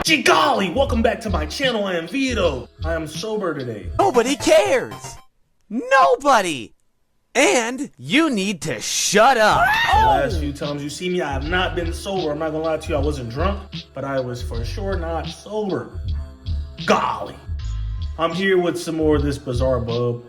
Gee golly, welcome back to my channel. I am Vito. I am sober today. Nobody cares. Nobody. And you need to shut up. The last few times you see me, I have not been sober. I'm not gonna lie to you, I wasn't drunk, but I was for sure not sober. Golly. I'm here with some more of this bizarre bub.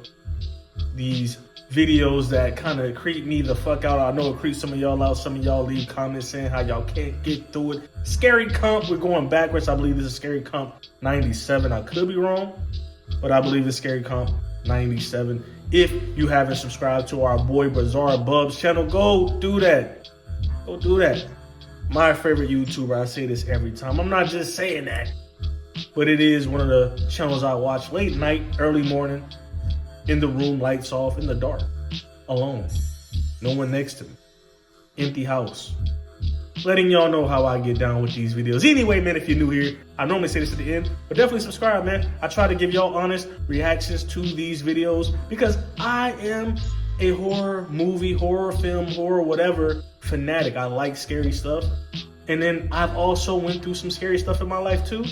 These videos that kind of creep me the fuck out. I know it creeps some of y'all out. Some of y'all leave comments saying how y'all can't get through it. Scary Comp, we're going backwards. I believe this is Scary Comp 97. I could be wrong, but I believe it's Scary Comp 97. If you haven't subscribed to our boy Bizarre Bub's channel, go do that. Go do that. My favorite YouTuber, I say this every time. I'm not just saying that, but it is one of the channels I watch late night, early morning, in the room, lights off, in the dark, alone, no one next to me, empty house. Letting y'all know how I get down with these videos. Anyway, man, if you're new here, I normally say this at the end, but definitely subscribe, man. I try to give y'all honest reactions to these videos because I am a horror movie, horror film, horror whatever fanatic. I like scary stuff. And then I've also went through some scary stuff in my life too.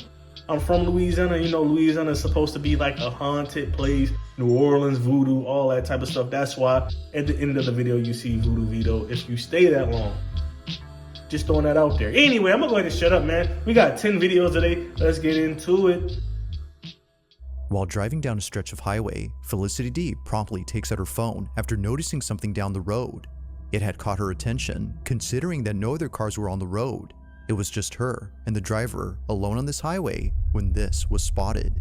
I'm from Louisiana. You know, Louisiana is supposed to be like a haunted place. New Orleans, voodoo, all that type of stuff. That's why at the end of the video, you see Voodoo Vito if you stay that long. Just throwing that out there. Anyway, I'm gonna go ahead and shut up, man. We got 10 videos today. Let's get into it. While driving down a stretch of highway, Felicity D promptly takes out her phone after noticing something down the road. It had caught her attention, considering that no other cars were on the road. It was just her and the driver alone on this highway when this was spotted.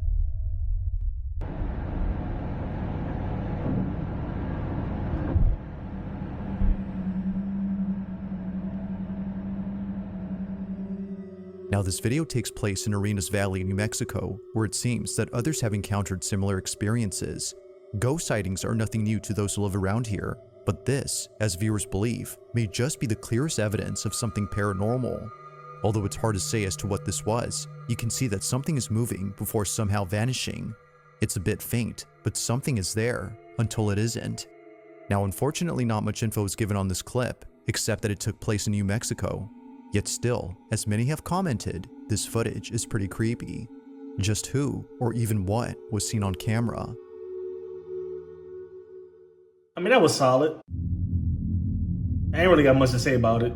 Now this video takes place in Arenas Valley, New Mexico, where it seems that others have encountered similar experiences. Ghost sightings are nothing new to those who live around here, but this, as viewers believe, may just be the clearest evidence of something paranormal. Although it's hard to say as to what this was, you can see that something is moving before somehow vanishing. It's a bit faint, but something is there, until it isn't. Now unfortunately not much info is given on this clip, except that it took place in New Mexico. Yet still, as many have commented, this footage is pretty creepy. Just who, or even what, was seen on camera? I mean, that was solid. I ain't really got much to say about it.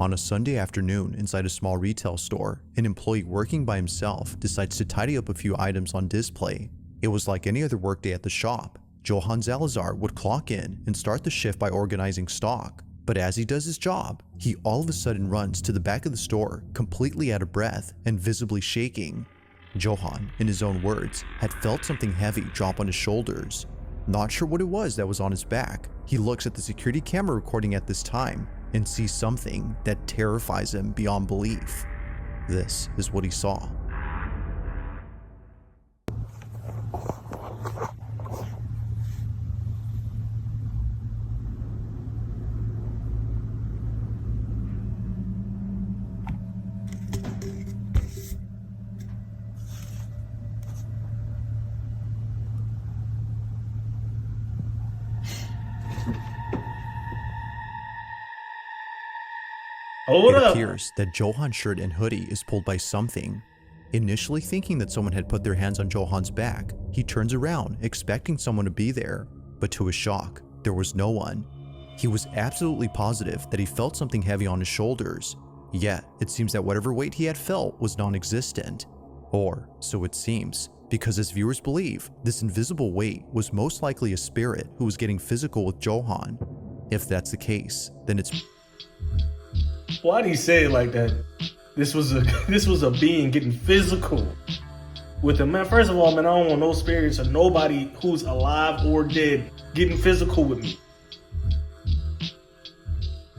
On a Sunday afternoon inside a small retail store, an employee working by himself decides to tidy up a few items on display. It was like any other workday at the shop. Johan Salazar would clock in and start the shift by organizing stock. But as he does his job, he all of a sudden runs to the back of the store, completely out of breath and visibly shaking. Johan, in his own words, had felt something heavy drop on his shoulders. Not sure what it was that was on his back, he looks at the security camera recording at this time and sees something that terrifies him beyond belief. This is what he saw. Hold It up. appears that Johan's shirt and hoodie is pulled by something. Initially thinking that someone had put their hands on Johan's back, he turns around expecting someone to be there, but to his shock, there was no one. He was absolutely positive that he felt something heavy on his shoulders, yet it seems that whatever weight he had felt was non-existent. Or so it seems, because as viewers believe, this invisible weight was most likely a spirit who was getting physical with Johan. If that's the case, then it's... Why do you say it like that? This was a being getting physical with him. Man, first of all, man, I don't want no spirits or nobody who's alive or dead getting physical with me.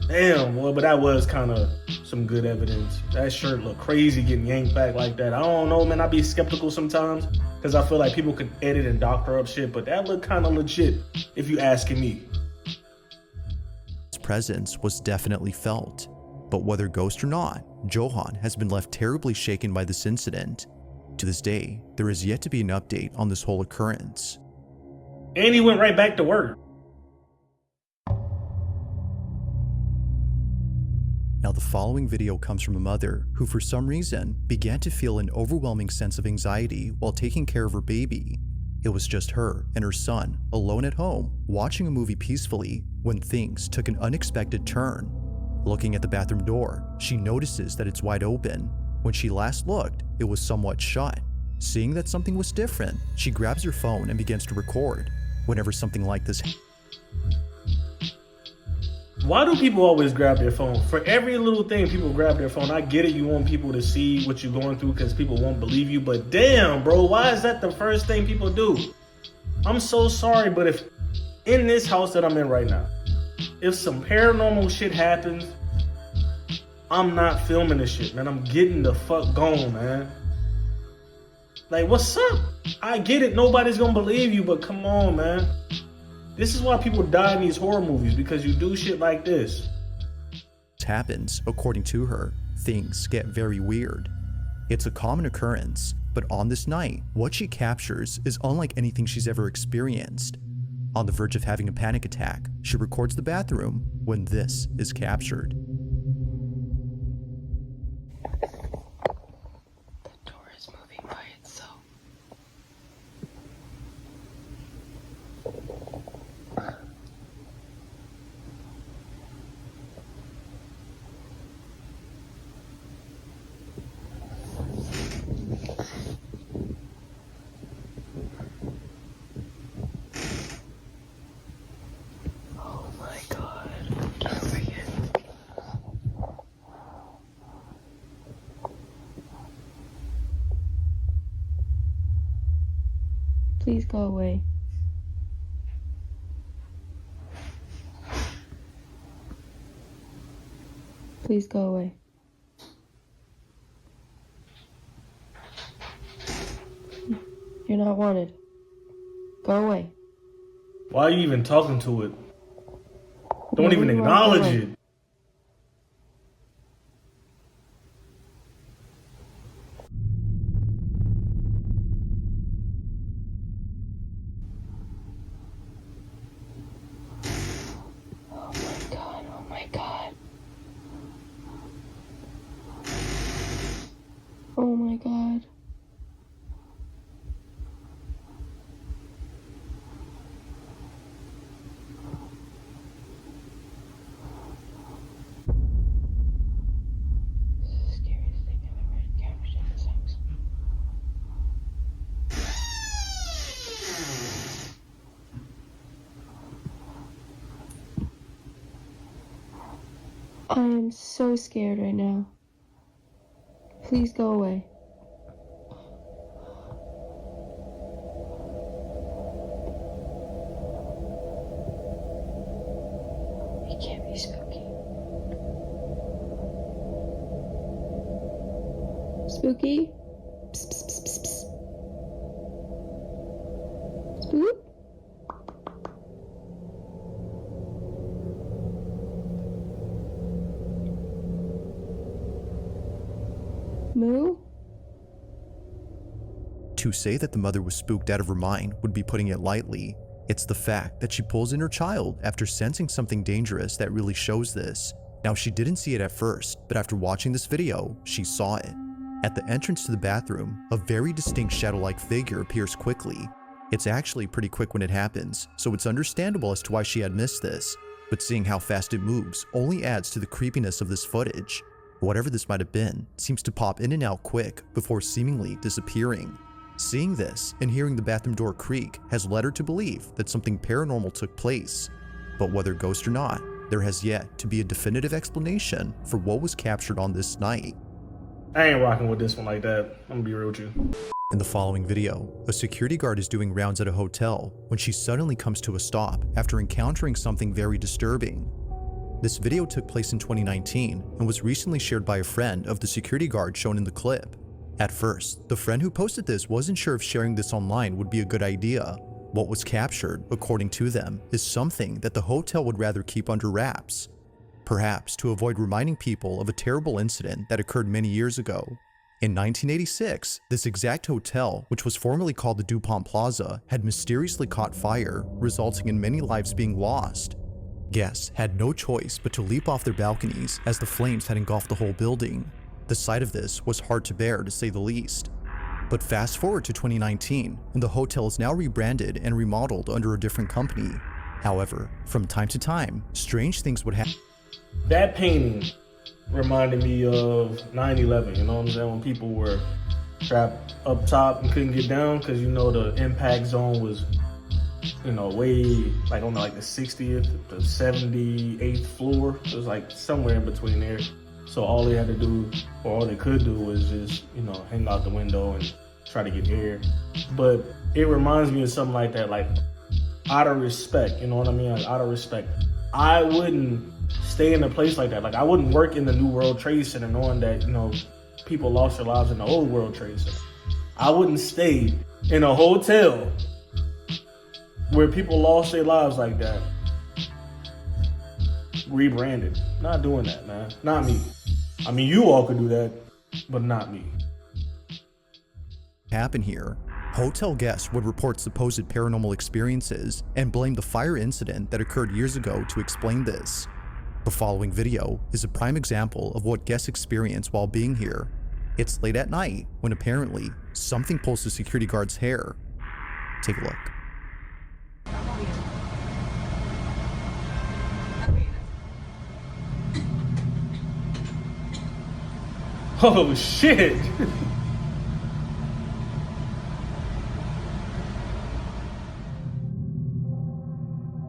Damn, boy, but that was kind of some good evidence. That shirt looked crazy getting yanked back like that. I don't know, man. I be skeptical sometimes because I feel like people can edit and doctor up shit, but that looked kind of legit if you asking me. His presence was definitely felt. But whether ghost or not, Johan has been left terribly shaken by this incident. To this day, there is yet to be an update on this whole occurrence. And he went right back to work. Now, the following video comes from a mother who, for some reason, began to feel an overwhelming sense of anxiety while taking care of her baby. It was just her and her son, alone at home, watching a movie peacefully when things took an unexpected turn. Looking at the bathroom door, she notices that it's wide open. When she last looked, it was somewhat shut. Seeing that something was different, she grabs her phone and begins to record. Whenever something like this Why do people always grab their phone? For every little thing, people grab their phone. I get it, you want people to see what you're going through because people won't believe you, but damn, bro, why is that the first thing people do? I'm so sorry, but if in this house that I'm in right now, if some paranormal shit happens, I'm not filming this shit, man. I'm getting the fuck gone, man. Like, what's up? I get it, nobody's gonna believe you, but come on, man. This is why people die in these horror movies, because you do shit like this. happens, according to her, things get very weird. It's a common occurrence, but on this night, what she captures is unlike anything she's ever experienced. On the verge of having a panic attack, she records the bathroom when this is captured. The door is moving by itself. Oh my God. Over here. Please go away. Please go away. You're not wanted. Go away. Why are you even talking to it? Don't even No, you won't. acknowledge Go away. it. Oh my God, oh my God. Oh my God. This is the scariest thing I've ever encountered in this house. I am so scared right now. Please go away. It can't be spooky. Spooky? Psst, psst, psst, psst, psst. Spook? Moo? To say that the mother was spooked out of her mind would be putting it lightly. It's the fact that she pulls in her child after sensing something dangerous that really shows this. Now, she didn't see it at first, but after watching this video, she saw it. At the entrance to the bathroom, a very distinct shadow-like figure appears quickly. It's actually pretty quick when it happens, so it's understandable as to why she had missed this, but seeing how fast it moves only adds to the creepiness of this footage. Whatever this might have been seems to pop in and out quick before seemingly disappearing. Seeing this and hearing the bathroom door creak has led her to believe that something paranormal took place. But whether ghost or not, there has yet to be a definitive explanation for what was captured on this night. I ain't rocking with this one like that. I'm gonna be real with you. In the following video, a security guard is doing rounds at a hotel when she suddenly comes to a stop after encountering something very disturbing. This video took place in 2019 and was recently shared by a friend of the security guard shown in the clip. At first, the friend who posted this wasn't sure if sharing this online would be a good idea. What was captured, according to them, is something that the hotel would rather keep under wraps, perhaps to avoid reminding people of a terrible incident that occurred many years ago. In 1986, this exact hotel, which was formerly called the DuPont Plaza, had mysteriously caught fire, resulting in many lives being lost. Guests had no choice but to leap off their balconies as the flames had engulfed the whole building. The sight of this was hard to bear, to say the least. But fast forward to 2019, and the hotel is now rebranded and remodeled under a different company. However, from time to time, strange things would happen. That painting reminded me of 9/11, you know what I'm saying? When people were trapped up top and couldn't get down because, you know, the impact zone was, you know, way, like, I don't know, like the 60th, the 78th floor. It was like somewhere in between there. So all they had to do, or all they could do, was just, you know, hang out the window and try to get air. But it reminds me of something like that, like, out of respect, you know what I mean? Like, out of respect. I wouldn't stay in a place like that. Like, I wouldn't work in the New World Trade Center knowing that, you know, people lost their lives in the old World Trade Center. I wouldn't stay in a hotel where people lost their lives like that. Rebranded. Not doing that, man. Not me. I mean, you all could do that, but not me. Happen here. Hotel guests would report supposed paranormal experiences and blame the fire incident that occurred years ago to explain this. The following video is a prime example of what guests experience while being here. It's late at night when apparently something pulls the security guard's hair. Take a look. Oh, shit.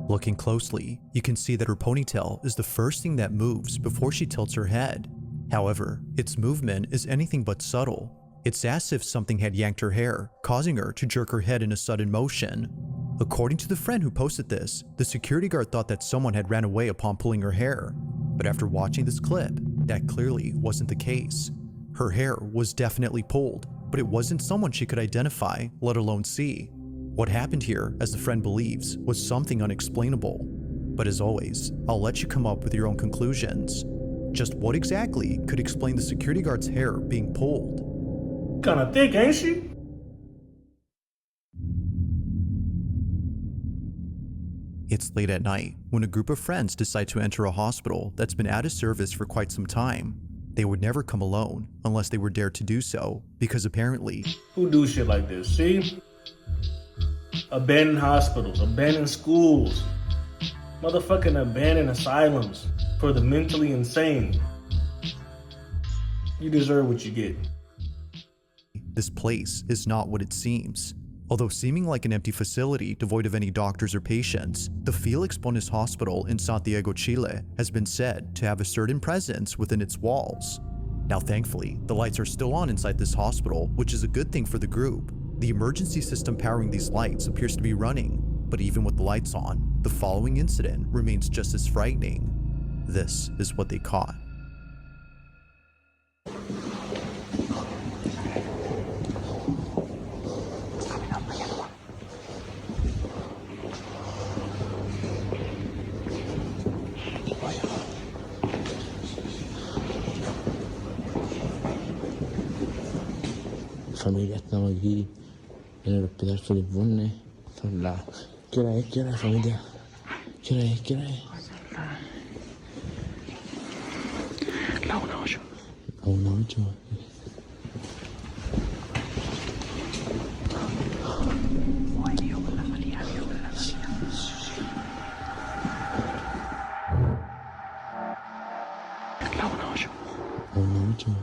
Looking closely, you can see that her ponytail is the first thing that moves before she tilts her head. However, its movement is anything but subtle. It's as if something had yanked her hair, causing her to jerk her head in a sudden motion. According to the friend who posted this, the security guard thought that someone had ran away upon pulling her hair. But after watching this clip, that clearly wasn't the case. Her hair was definitely pulled, but it wasn't someone she could identify, let alone see. What happened here, as the friend believes, was something unexplainable. But as always, I'll let you come up with your own conclusions. Just what exactly could explain the security guard's hair being pulled? Kinda thick, ain't she? It's late at night when a group of friends decide to enter a hospital that's been out of service for quite some time. They would never come alone unless they were dared to do so, because apparently, Who do shit like this? See? Abandoned hospitals, abandoned schools, motherfucking abandoned asylums for the mentally insane. You deserve what you get. this place is not what it seems. Although seeming like an empty facility devoid of any doctors or patients, the Felix Bonis Hospital in Santiago, Chile has been said to have a certain presence within its walls. Now thankfully, the lights are still on inside this hospital, which is a good thing for the group. The emergency system powering these lights appears to be running, but even with the lights on, the following incident remains just as frightening. This is what they caught. Familia, estamos aquí en el hospital Felix Bonis. Son las... ¿Qué hora es? ¿Qué hora es, familia? ¿Qué hora es? ¿Qué hora es? La 1:08. La 1:08. La 1:08. La 1:08.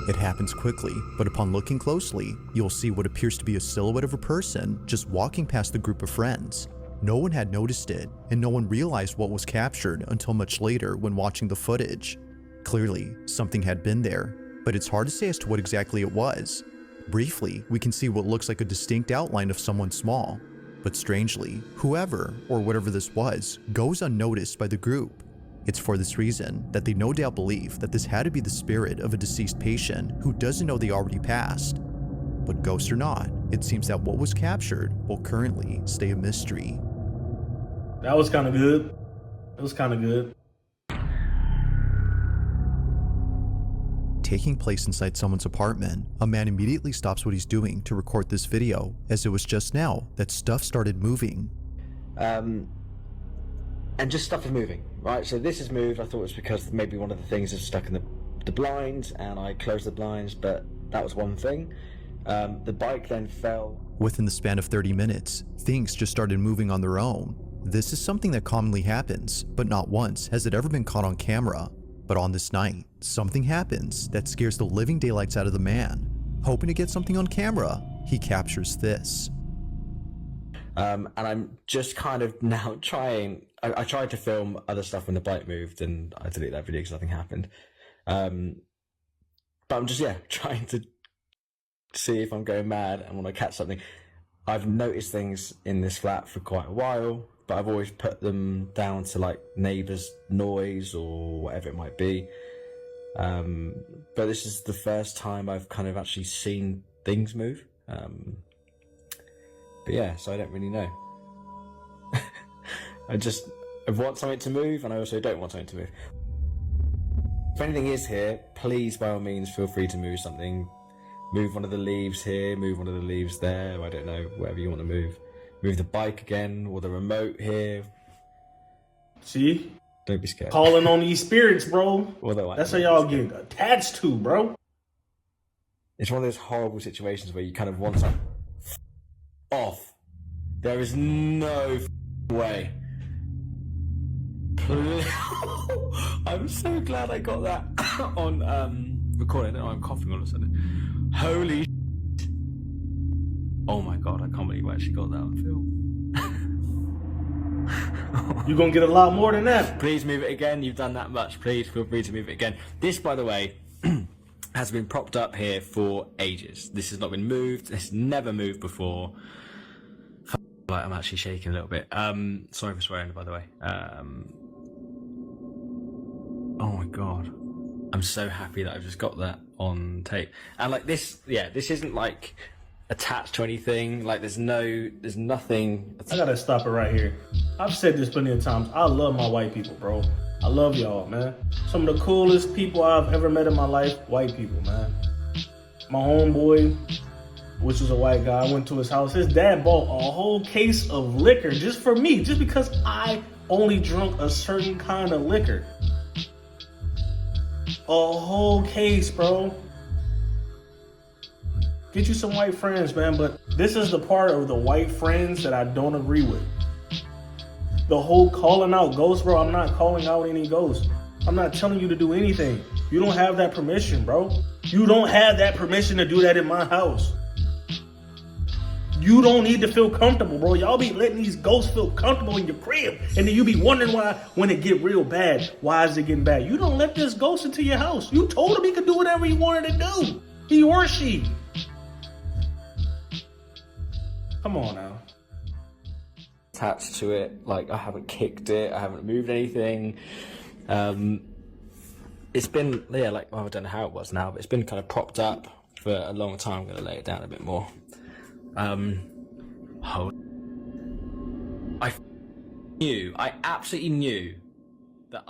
It happens quickly, but upon looking closely, you'll see what appears to be a silhouette of a person just walking past the group of friends. No one had noticed it, and no one realized what was captured until much later when watching the footage. Clearly, something had been there, but it's hard to say as to what exactly it was. Briefly, we can see what looks like a distinct outline of someone small. But strangely, whoever, or whatever this was, goes unnoticed by the group. It's for this reason that they no doubt believe that this had to be the spirit of a deceased patient who doesn't know they already passed. But ghost or not, it seems that what was captured will currently stay a mystery. That was kind of good. It was kind of good. taking place inside someone's apartment, a man immediately stops what he's doing to record this video, as it was just now that stuff started moving. And just stuff is moving, right? So this has moved. I thought it was because maybe one of the things is stuck in the blinds, and I closed the blinds, but that was one thing. The bike then fell. Within the span of 30 minutes, things just started moving on their own. This is something that commonly happens, but not once has it ever been caught on camera. But on this night, something happens that scares the living daylights out of the man. Hoping to get something on camera, he captures this. And I'm just kind of now trying. I tried to film other stuff when the bike moved, and I deleted that video because nothing happened. But I'm just trying to see if I'm going mad and want to catch something. I've noticed things in this flat for quite a while, but I've always put them down to like neighbours' noise or whatever it might be. But this is the first time I've kind of actually seen things move. But yeah, so I don't really know. I want something to move, and I also don't want something to move. If anything is here, please, by all means, feel free to move something. Move one of the leaves here, move one of the leaves there, I don't know, whatever you want to move. Move the bike again, or the remote here. See? Don't be scared. Calling on these spirits, bro. Although That's how y'all get attached to, bro. It's one of those horrible situations where you kind of want something off. There is no way. I'm so glad I got that on recording. Oh, I'm coughing all of a sudden. Holy oh my god, I can't believe I actually got that on film. You're gonna get a lot more than that. Please move it again. You've done that much. Please feel free to move it again. This, by the way, has been propped up here for ages. This has not been moved. It's never moved before. Like, I'm actually shaking a little bit. Sorry for swearing, by the way. Oh my god, I'm so happy that I've just got that on tape. And like this, this isn't like attached to anything. Like there's nothing. I gotta stop it right here. I've said this plenty of times. I love my white people, bro. I love y'all, man. Some of the coolest people I've ever met in my life, white people, man. My homeboy, which was a white guy, I went to his house. His dad bought a whole case of liquor just for me, just because I only drunk a certain kind of liquor. A whole case, bro. Get you some white friends, man, but this is the part of the white friends that I don't agree with. The whole calling out ghosts, bro. I'm not calling out any ghosts. I'm not telling you to do anything. You don't have that permission, bro. You don't have that permission to do that in my house. You don't need to feel comfortable, bro. Y'all be letting these ghosts feel comfortable in your crib, and then you be wondering why, when it get real bad, why is it getting bad? You don't let this ghost into your house. You told him he could do whatever he wanted to do. He or she. Come on now. Attached to it, like I haven't kicked it, I haven't moved anything. It's been, I don't know how it was now, but it's been kind of propped up for a long time. I'm going to lay it down a bit more. I absolutely knew that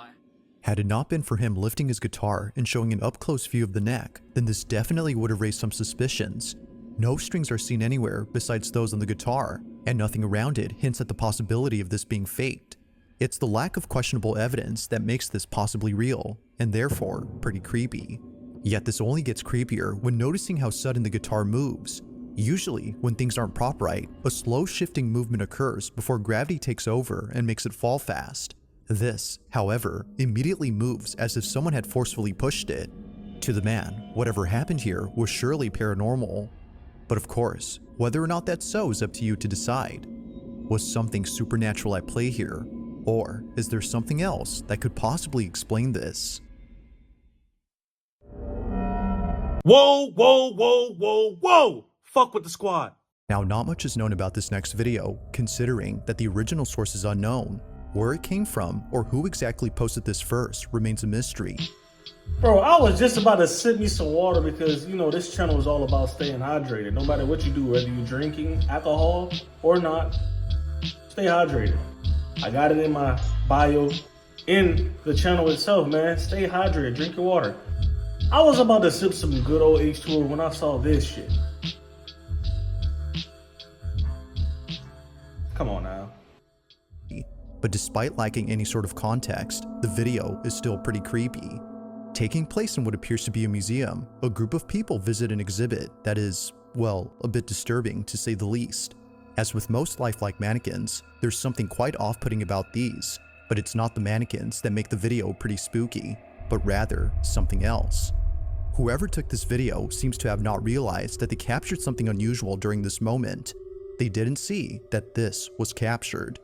Had it not been for him lifting his guitar and showing an up-close view of the neck, then this definitely would have raised some suspicions. No strings are seen anywhere besides those on the guitar, and nothing around it hints at the possibility of this being faked. It's the lack of questionable evidence that makes this possibly real, and therefore pretty creepy. Yet this only gets creepier when noticing how sudden the guitar moves. Usually, when things aren't prop right, a slow shifting movement occurs before gravity takes over and makes it fall fast. This, however, immediately moves as if someone had forcefully pushed it. To the man, whatever happened here was surely paranormal. But of course, whether or not that's so is up to you to decide. Was something supernatural at play here? Or is there something else that could possibly explain this? Whoa, whoa, whoa, whoa, whoa! Fuck with the squad. Now, not much is known about this next video, considering that the original source is unknown. Where it came from, or who exactly posted this first, remains a mystery. Bro, I was just about to sip me some water because, you know, this channel is all about staying hydrated. No matter what you do, whether you're drinking alcohol or not, stay hydrated. I got it in my bio, in the channel itself, man. Stay hydrated, drink your water. I was about to sip some good old H2O when I saw this shit. Come on now. But despite lacking any sort of context, the video is still pretty creepy. Taking place in what appears to be a museum, a group of people visit an exhibit that is, well, a bit disturbing to say the least. As with most lifelike mannequins, there's something quite off-putting about these, but it's not the mannequins that make the video pretty spooky, but rather something else. Whoever took this video seems to have not realized that they captured something unusual during this moment. They didn't see that this was captured.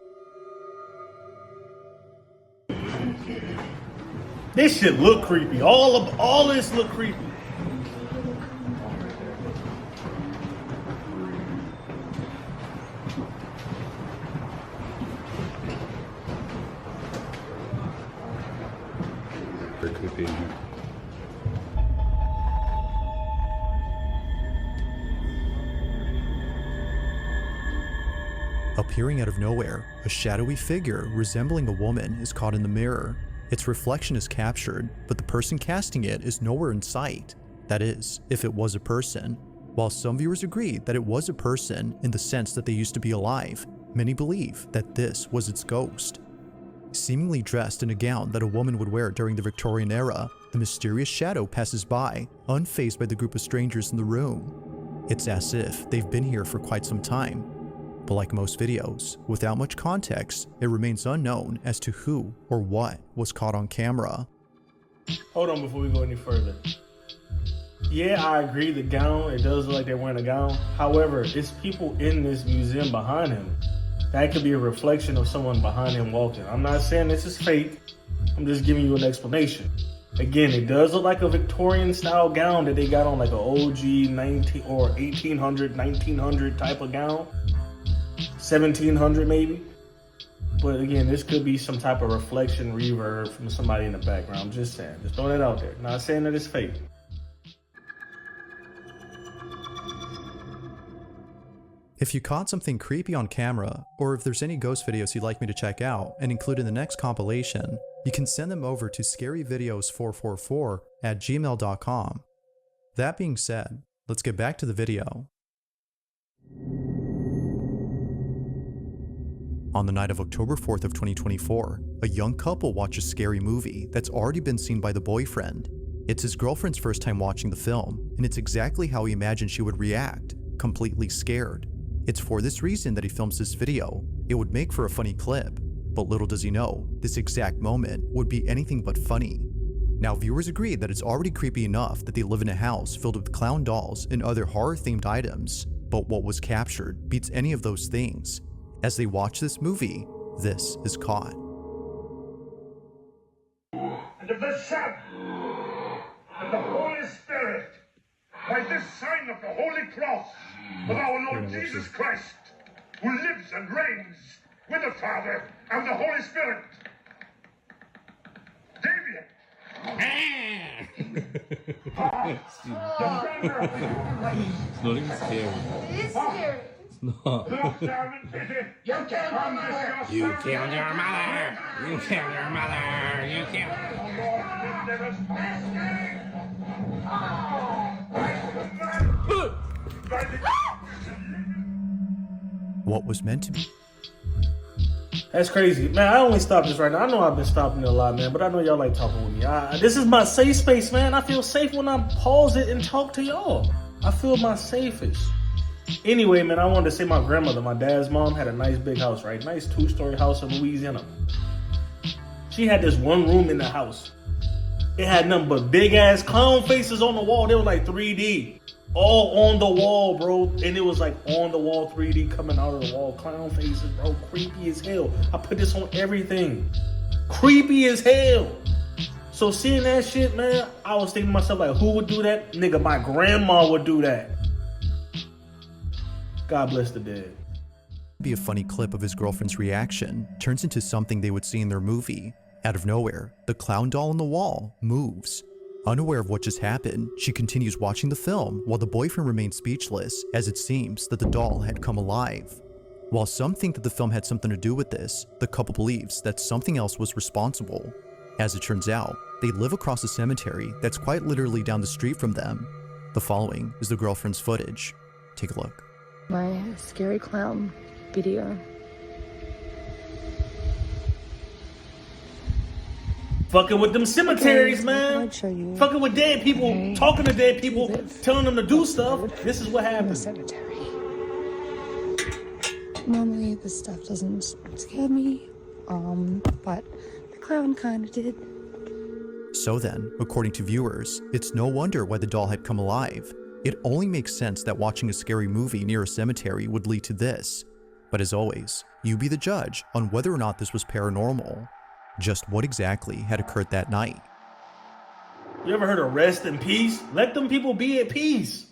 This shit look creepy. All this look creepy. Very creepy in here. Appearing out of nowhere, a shadowy figure resembling a woman is caught in the mirror. Its reflection is captured, but the person casting it is nowhere in sight. That is, if it was a person. While some viewers agree that it was a person in the sense that they used to be alive, many believe that this was its ghost. Seemingly dressed in a gown that a woman would wear during the Victorian era, the mysterious shadow passes by, unfazed by the group of strangers in the room. It's as if they've been here for quite some time. But like most videos, without much context, it remains unknown as to who or what was caught on camera. Hold on before we go any further. Yeah, I agree, the gown, it does look like they're wearing a gown. However, it's people in this museum behind him. That could be a reflection of someone behind him walking. I'm not saying this is fake. I'm just giving you an explanation. Again, it does look like a Victorian style gown that they got on, like an OG 19 or 1800, 1900 type of gown. 1700 maybe. But again, this could be some type of reflection reverb from somebody in the background. I'm just saying, just throwing it out there. Not saying that it's fake. If you caught something creepy on camera, or if there's any ghost videos you'd like me to check out and include in the next compilation, you can send them over to scaryvideos444@gmail.com. That being said, let's get back to the video. On the night of October 4th of 2024, a young couple watches a scary movie that's already been seen by the boyfriend. It's his girlfriend's first time watching the film, and it's exactly how he imagined she would react, completely scared. It's for this reason that he films this video. It would make for a funny clip, but little does he know, this exact moment would be anything but funny. Now, viewers agree that it's already creepy enough that they live in a house filled with clown dolls and other horror-themed items, but what was captured beats any of those things. As they watch this movie, this is caught. And of the Son, and the Holy Spirit, by this sign of the Holy Cross of our Lord Jesus Christ, who lives and reigns with the Father and the Holy Spirit. Damien! It's not even scary. It is scary. It's not. Look down and pity. You killed my mother. You killed your mother. You killed your mother. You killed. What was meant to be. That's crazy. Man, I only stopped this right now. I know I've been stopping it a lot, man, but I know y'all like talking with me. This is my safe space, man. I feel safe when I pause it and talk to y'all. I feel my safest. Anyway, man, I wanted to say my grandmother, my dad's mom, had a nice big house, right? Nice 2-story house in Louisiana. She had this one room in the house. It had nothing but big ass clown faces on the wall. They were like 3D. All on the wall, bro. And it was like on the wall 3D coming out of the wall. Clown faces, bro. Creepy as hell. I put this on everything. Creepy as hell. So seeing that shit, man, I was thinking to myself, like, who would do that? Nigga, my grandma would do that. God bless the dead. Be a funny clip of his girlfriend's reaction turns into something they would see in their movie. Out of nowhere, the clown doll on the wall moves. Unaware of what just happened, she continues watching the film while the boyfriend remains speechless, as it seems that the doll had come alive. While some think that the film had something to do with this, the couple believes that something else was responsible. As it turns out, They live across a cemetery that's quite literally down the street from them. The following is the girlfriend's footage. Take a look. My scary clown video. Fucking with them cemeteries, Okay, man. I'd show you. Fucking with dead people, Okay. talking to dead people, Live telling them to do stuff. This is what in the happens. cemetery. Normally this stuff doesn't scare me, but the clown kind of did. So then, according to viewers, it's no wonder why the doll had come alive. It only makes sense that watching a scary movie near a cemetery would lead to this. But as always, you be the judge on whether or not this was paranormal. Just what exactly had occurred that night? You ever heard of rest in peace? Let them people be at peace.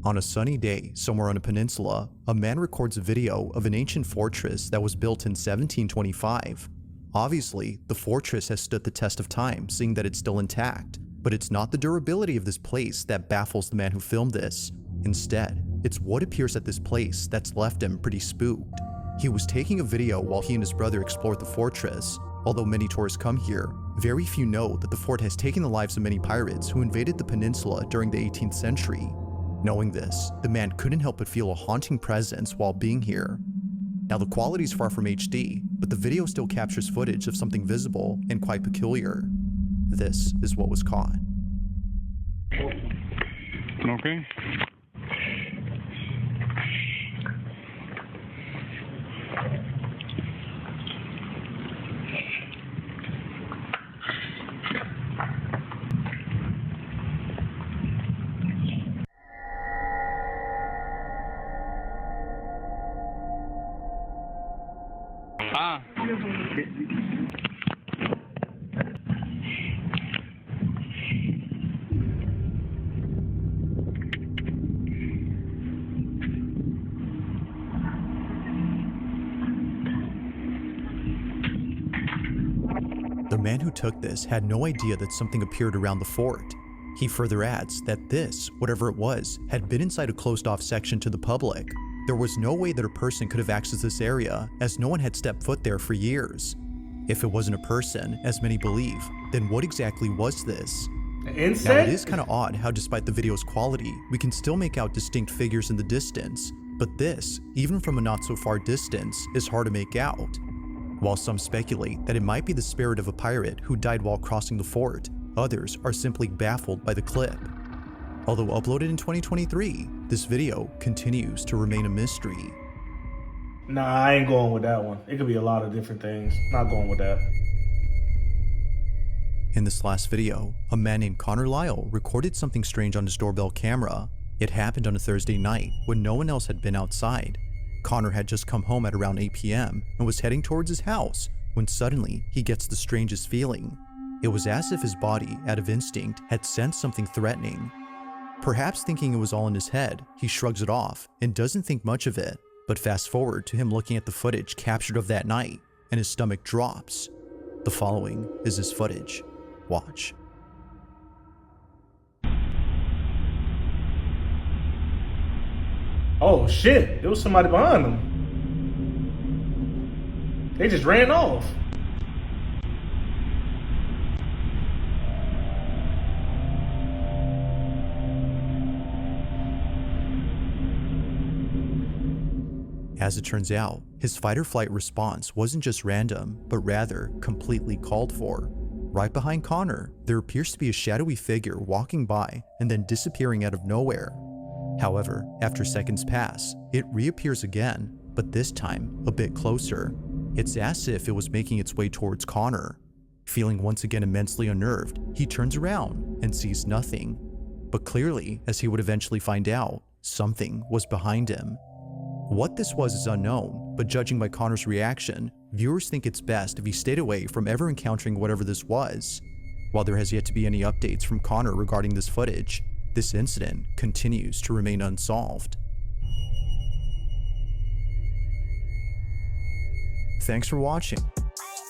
On a sunny day somewhere on a peninsula, a man records a video of an ancient fortress that was built in 1725. Obviously, the fortress has stood the test of time, seeing that it's still intact. But it's not the durability of this place that baffles the man who filmed this. Instead, it's what appears at this place that's left him pretty spooked. He was taking a video while he and his brother explored the fortress. Although many tourists come here, very few know that the fort has taken the lives of many pirates who invaded the peninsula during the 18th century. Knowing this, the man couldn't help but feel a haunting presence while being here. Now the quality is far from HD, but the video still captures footage of something visible and quite peculiar. This is what was caught. Okay. Ah. The man who took this had no idea that something appeared around the fort. He further adds that this, whatever it was, had been inside a closed-off section to the public. There was no way that a person could have accessed this area, as no one had stepped foot there for years. If it wasn't a person, as many believe, then what exactly was this? Now, Insect? it is kind of odd how despite the video's quality, we can still make out distinct figures in the distance, but this, even from a not-so-far distance, is hard to make out. While some speculate that it might be the spirit of a pirate who died while crossing the fort, others are simply baffled by the clip. Although uploaded in 2023, this video continues to remain a mystery. Nah, I ain't going with that one. It could be a lot of different things. Not going with that. In this last video, a man named Connor Lyle recorded something strange on his doorbell camera. It happened on a Thursday night when no one else had been outside. Connor had just come home at around 8 p.m. and was heading towards his house when suddenly he gets the strangest feeling. It was as if his body, out of instinct, had sensed something threatening. Perhaps thinking it was all in his head, he shrugs it off and doesn't think much of it. But fast forward to him looking at the footage captured of that night, and his stomach drops. The following is his footage. Watch. Oh shit, there was somebody behind them. They just ran off. As it turns out, his fight-or-flight response wasn't just random, but rather completely called for. Right behind Connor, there appears to be a shadowy figure walking by and then disappearing out of nowhere. However, after seconds pass, it reappears again, but this time a bit closer. It's as if it was making its way towards Connor. Feeling once again immensely unnerved, he turns around and sees nothing. But clearly, as he would eventually find out, something was behind him. What this was is unknown, but judging by Connor's reaction, viewers think it's best if he stayed away from ever encountering whatever this was. While there has yet to be any updates from Connor regarding this footage, this incident continues to remain unsolved. Thanks for watching.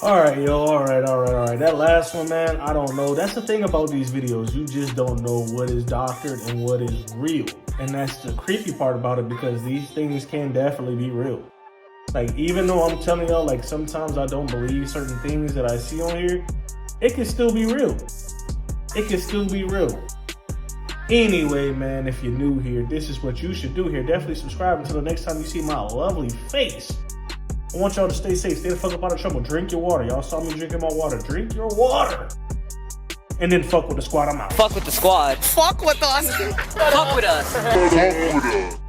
Alright, yo, alright. That last one, man, I don't know. That's the thing about these videos. You just don't know what is doctored and what is real. And that's the creepy part about it, because these things can definitely be real. Like, even though I'm telling y'all, like, sometimes I don't believe certain things that I see on here, it can still be real. It can still be real. Anyway, man, if you're new here, this is what you should do here. Definitely subscribe until the next time you see my lovely face. I want y'all to stay safe. Stay the fuck up out of trouble. Drink your water. Y'all saw me drinking my water. Drink your water. And then fuck with the squad. I'm out. Fuck with the squad. Fuck with us! Fuck with us. Fuck with us.